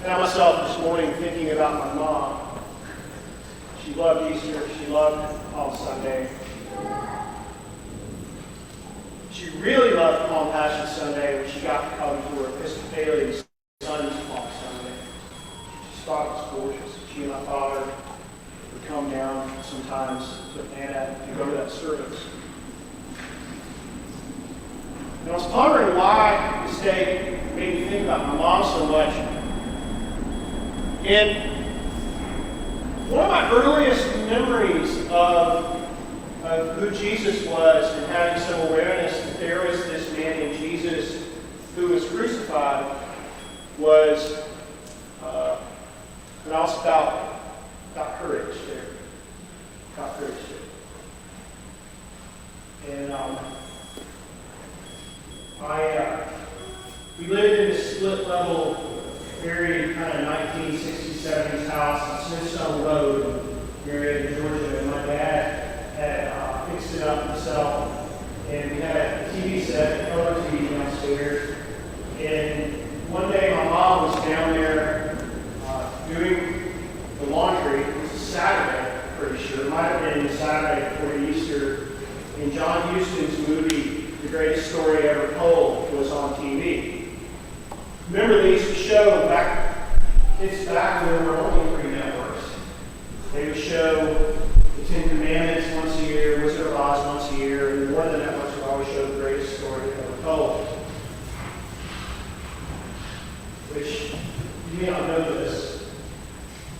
found myself this morning thinking about my mom. She loved Easter. She loved Palm Sunday. She really loved Palm Passion Sunday when she got to come to her Episcopalian son's Palm Sunday. She thought it was gorgeous. She and my father would come down sometimes to Anna to go to that service. And I was pondering why this day made me think about my mom so much. And one of my earliest memories of who Jesus was and having some awareness that there was this man named Jesus who was crucified was when I was about courage there. About courage there. And we lived in this split-level, very kind of 1960s, 70s house on Smithstone Road here in Georgia, and my dad had fixed it up himself, and we had a TV set, a color TV downstairs, and one day my mom was down there doing the laundry. It was a Saturday, pretty sure. It might have been the Saturday before Easter, and John Huston's movie, The Greatest Story Ever Told, was on TV. Remember, they used to show it's back when there were only 3 networks. They would show the Ten Commandments once a year, Wizard of Oz once a year, and one of the networks would always show The Greatest Story Ever Told. Which, you may not know this,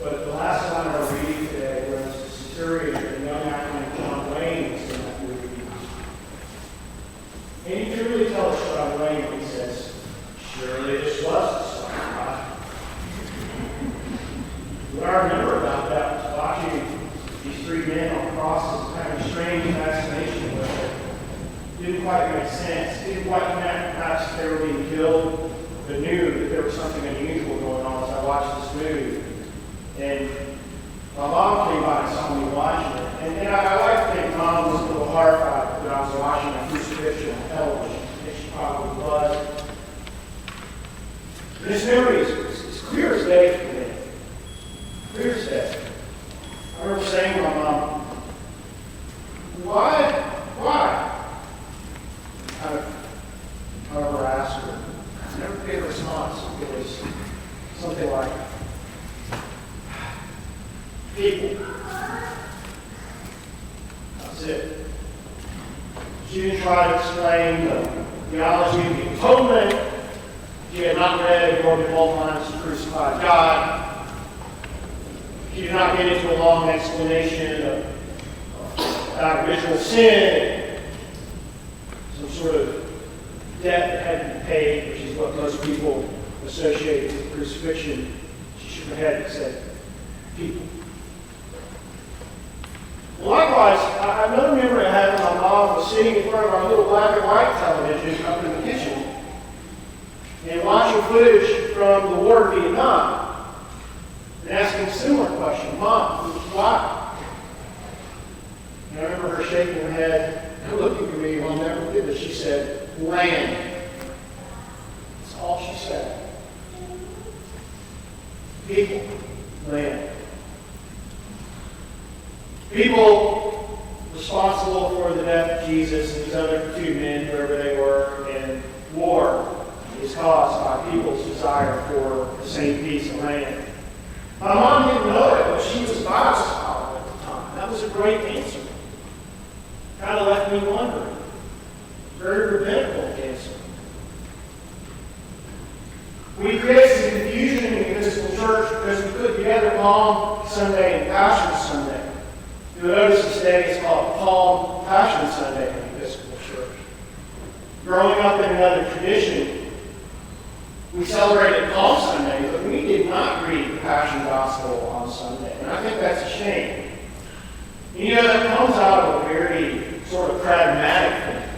but the last time I was reading today was the centurion and young actor named John Wayne was in that movie. And you can really tell us John Wayne when he says, "Surely this was the Son of God." What I remember about that was watching these 3 men on crosses, kind of strange fascination with it. Didn't quite make sense. Didn't quite connect perhaps they were being killed, but knew that there was something unusual going on as I watched this movie. And my mom came by and saw me watching it. And I like to think Mom was a little horrified that I was watching a crucifixion on television. I think she probably was. But this memory is clear as day for me. Clear as day. I remember saying to my mom, why? However, I asked her. I never gave a response. It was something like, people. That's it. She didn't try to explain the theology of the atonement. She had not read George Waltman's Crucified God. She did not get into a long explanation about original sin, some sort of debt that had to be paid, which is what most people associate with crucifixion. She shook her head and said, people. Likewise, another memory I had of my mom was sitting in front of our little black and white television up in the kitchen and watching footage from the war of Vietnam and asking a similar question, Mom, why? And I remember her shaking her head and looking at me, and I'll never forget it. She said, land. That's all she said. People, land. People responsible for the death of Jesus and these other 2 men, whoever they were, and war is caused by people's desire for the same piece of land. My mom didn't know it, but she was a Bible scholar at the time. That was a great answer. Kind of left me wondering. Very rabbinical answer. We created some confusion in the Episcopal Church because we put together Palm Sunday and Passion Sunday. You'll notice this day is called Palm Passion Sunday in the Episcopal Church. Growing up in another tradition, we celebrated Palm Sunday, but we did not read the Passion Gospel on Sunday. And I think that's a shame. You know, that comes out of a very sort of pragmatic thing.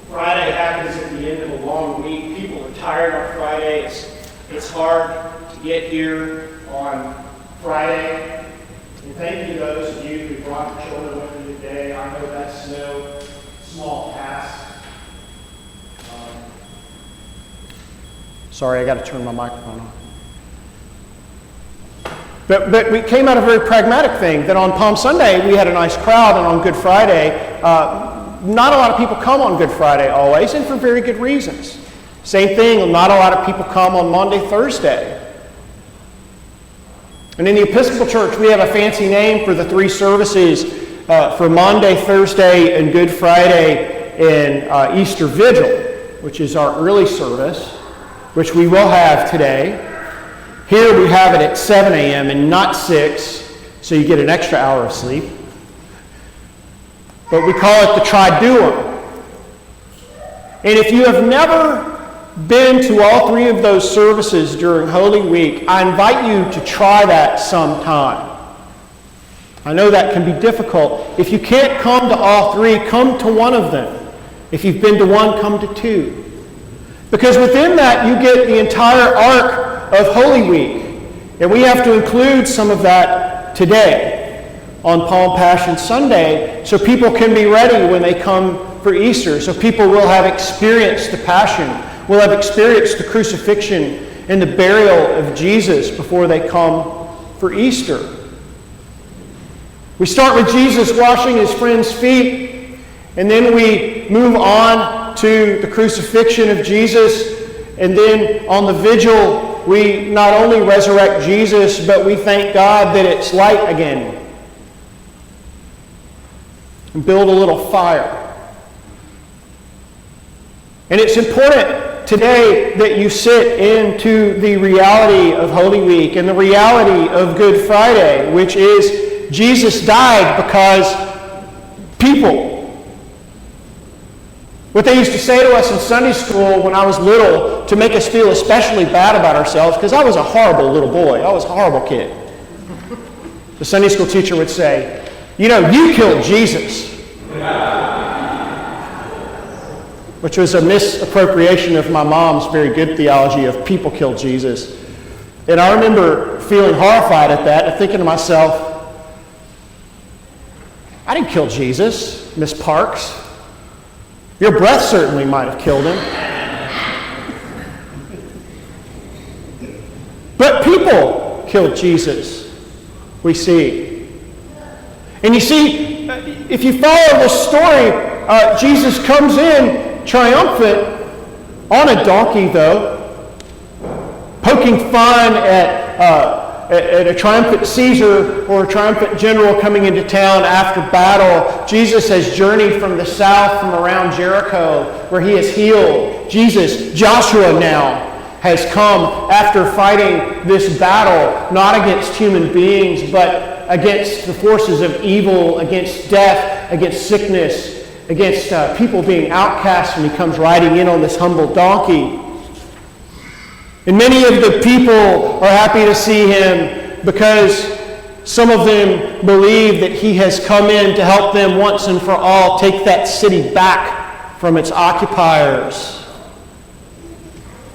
Friday happens at the end of a long week. People are tired on Friday. It's hard to get here on Friday. And thank you to those of you who brought your children with you today. I know that's no small task. Sorry, I got to turn my microphone on. But we came at a very pragmatic thing, that on Palm Sunday we had a nice crowd, and on Good Friday, not a lot of people come on Good Friday always, and for very good reasons. Same thing, not a lot of people come on Maundy, Thursday. And in the Episcopal Church, we have a fancy name for the three services for Maundy, Thursday, and Good Friday and Easter Vigil, which is our early service, which we will have today. Here we have it at 7 a.m. and not 6, so you get an extra hour of sleep. But we call it the Triduum. And if you have never been to all three of those services during Holy Week, I invite you to try that sometime. I know that can be difficult. If you can't come to all three, come to one of them. If you've been to one, come to two. Because within that, you get the entire arc of Holy Week. And we have to include some of that today on Palm Passion Sunday, so people can be ready when they come for Easter, so people will have experienced the Passion, will have experienced the crucifixion and the burial of Jesus before they come for Easter. We start with Jesus washing his friends' feet, and then we move on to the crucifixion of Jesus, and then on the vigil, we not only resurrect Jesus, but we thank God that it's light again. And build a little fire. And it's important today that you sit into the reality of Holy Week and the reality of Good Friday, which is Jesus died because people. What they used to say to us in Sunday school when I was little to make us feel especially bad about ourselves, because I was a horrible little boy. I was a horrible kid. The Sunday school teacher would say, "You know, you killed Jesus." Which was a misappropriation of my mom's very good theology of people killed Jesus. And I remember feeling horrified at that and thinking to myself, I didn't kill Jesus, Miss Parks. Your breath certainly might have killed him. But people killed Jesus, we see. And you see, if you follow this story, Jesus comes in triumphant, on a donkey though, poking fun at a triumphant Caesar or a triumphant general coming into town after battle. Jesus has journeyed from the south, from around Jericho, where he has healed. Joshua now, has come after fighting this battle, not against human beings, but against the forces of evil, against death, against sickness, against people being outcast, and he comes riding in on this humble donkey. And many of the people are happy to see him because some of them believe that he has come in to help them once and for all take that city back from its occupiers.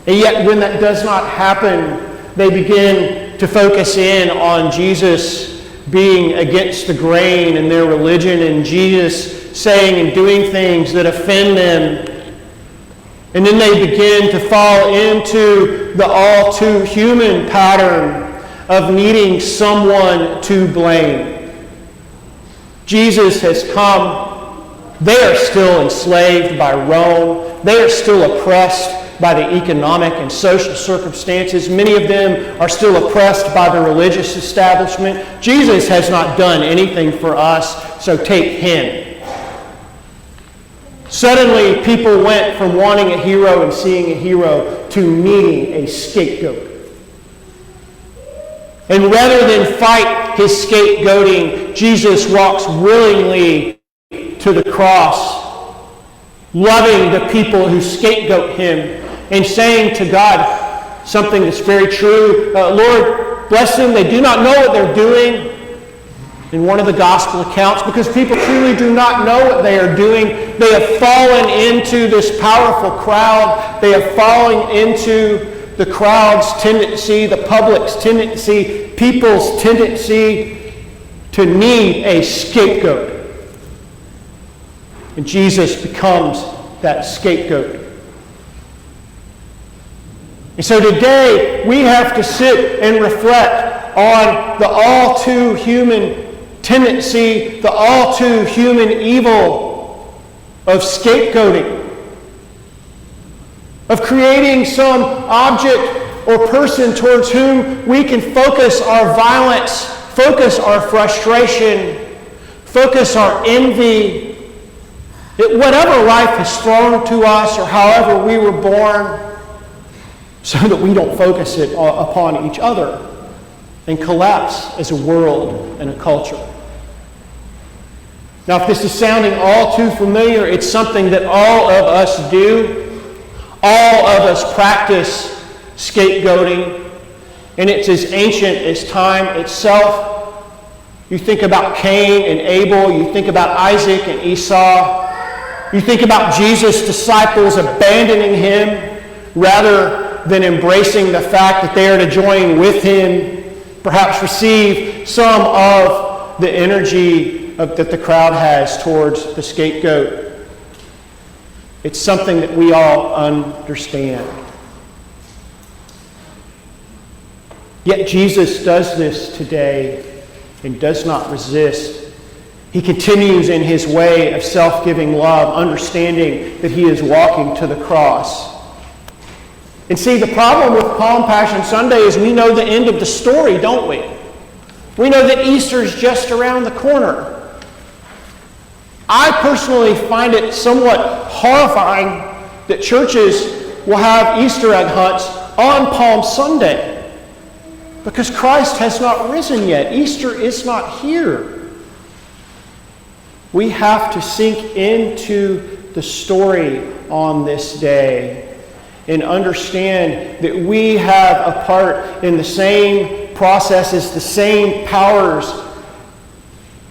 And yet when that does not happen, they begin to focus in on Jesus being against the grain in their religion, and Jesus saying and doing things that offend them. And then they begin to fall into the all too human pattern of needing someone to blame. Jesus has come. They are still enslaved by Rome. They are still oppressed by the economic and social circumstances. Many of them are still oppressed by the religious establishment. Jesus has not done anything for us, so take him. Suddenly, people went from wanting a hero and seeing a hero to needing a scapegoat. And rather than fight his scapegoating, Jesus walks willingly to the cross, loving the people who scapegoat him, and saying to God something that's very true. Lord, bless them. They do not know what they're doing. In one of the gospel accounts, because people truly do not know what they are doing. They have fallen into this powerful crowd. They have fallen into the crowd's tendency, the public's tendency, people's tendency to need a scapegoat. And Jesus becomes that scapegoat. And so today we have to sit and reflect on the all too human tendency, the all too human evil of scapegoating, of creating some object or person towards whom we can focus our violence, focus our frustration, focus our envy, whatever life has thrown to us or however we were born, so that we don't focus it upon each other and collapse as a world and a culture. Now, if this is sounding all too familiar, it's something that all of us do. All of us practice scapegoating, and it's as ancient as time itself. You think about Cain and Abel, you think about Isaac and Esau, you think about Jesus' disciples abandoning him rather than embracing the fact that they are to join with him, perhaps receive some of the energy that the crowd has towards the scapegoat. It's something that we all understand. Yet Jesus does this today and does not resist. He continues in his way of self-giving love, understanding that he is walking to the cross. And see, the problem with Palm Passion Sunday is we know the end of the story, don't we? We know that Easter is just around the corner. I personally find it somewhat horrifying that churches will have Easter egg hunts on Palm Sunday, because Christ has not risen yet. Easter is not here. We have to sink into the story on this day and understand that we have a part in the same processes, the same powers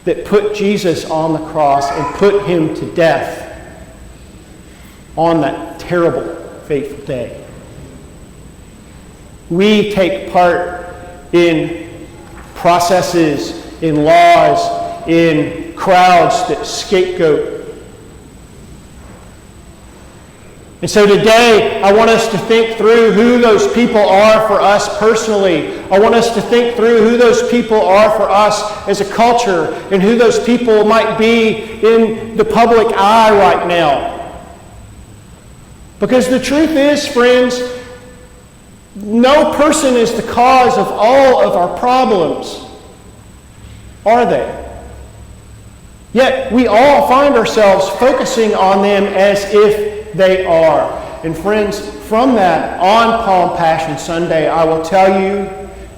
that put Jesus on the cross and put him to death on that terrible, fateful day. We take part in processes, in laws, in crowds that scapegoat. And so today, I want us to think through who those people are for us personally. I want us to think through who those people are for us as a culture and who those people might be in the public eye right now. Because the truth is, friends, no person is the cause of all of our problems, are they? Yet we all find ourselves focusing on them as if they are. And friends, from that, on Palm Passion Sunday, I will tell you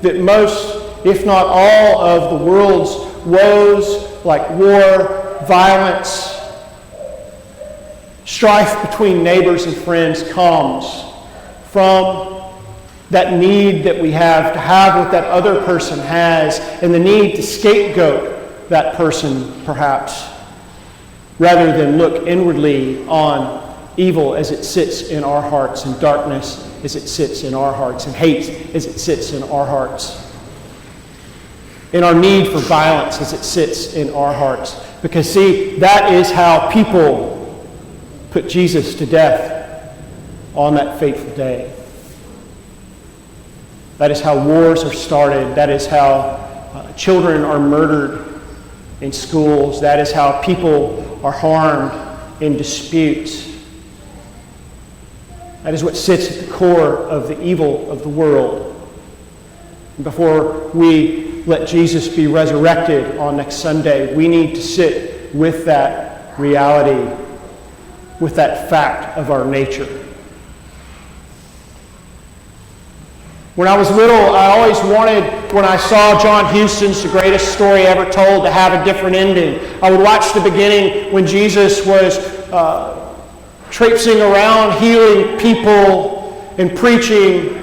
that most, if not all, of the world's woes, like war, violence, strife between neighbors and friends, comes from that need that we have to have what that other person has, and the need to scapegoat that person, perhaps, rather than look inwardly on evil as it sits in our hearts, and darkness as it sits in our hearts, and hate as it sits in our hearts, and our need for violence as it sits in our hearts. Because see, that is how people put Jesus to death on that fateful day. That is how wars are started. That is how children are murdered in schools. That is how people are harmed in disputes. That is what sits at the core of the evil of the world. And before we let Jesus be resurrected on next Sunday, we need to sit with that reality, with that fact of our nature. When I was little, I always wanted, when I saw John Huston's The Greatest Story Ever Told, to have a different ending. I would watch the beginning when Jesus was traipsing around, healing people and preaching.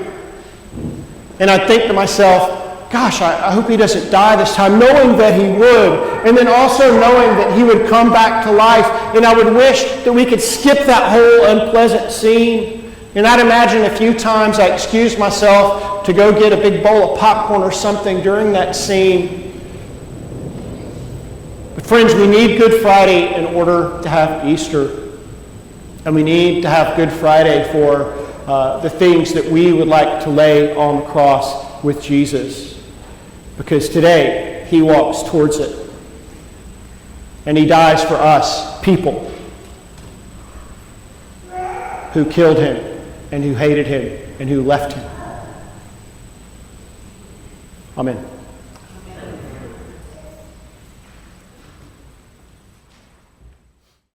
And I'd think to myself, gosh, I hope he doesn't die this time, knowing that he would. And then also knowing that he would come back to life. And I would wish that we could skip that whole unpleasant scene. And I'd imagine a few times I excused myself to go get a big bowl of popcorn or something during that scene. But friends, we need Good Friday in order to have Easter. And we need to have Good Friday for the things that we would like to lay on the cross with Jesus. because today he walks towards it. And he dies for us, people who killed him and who hated him and who left him. Amen.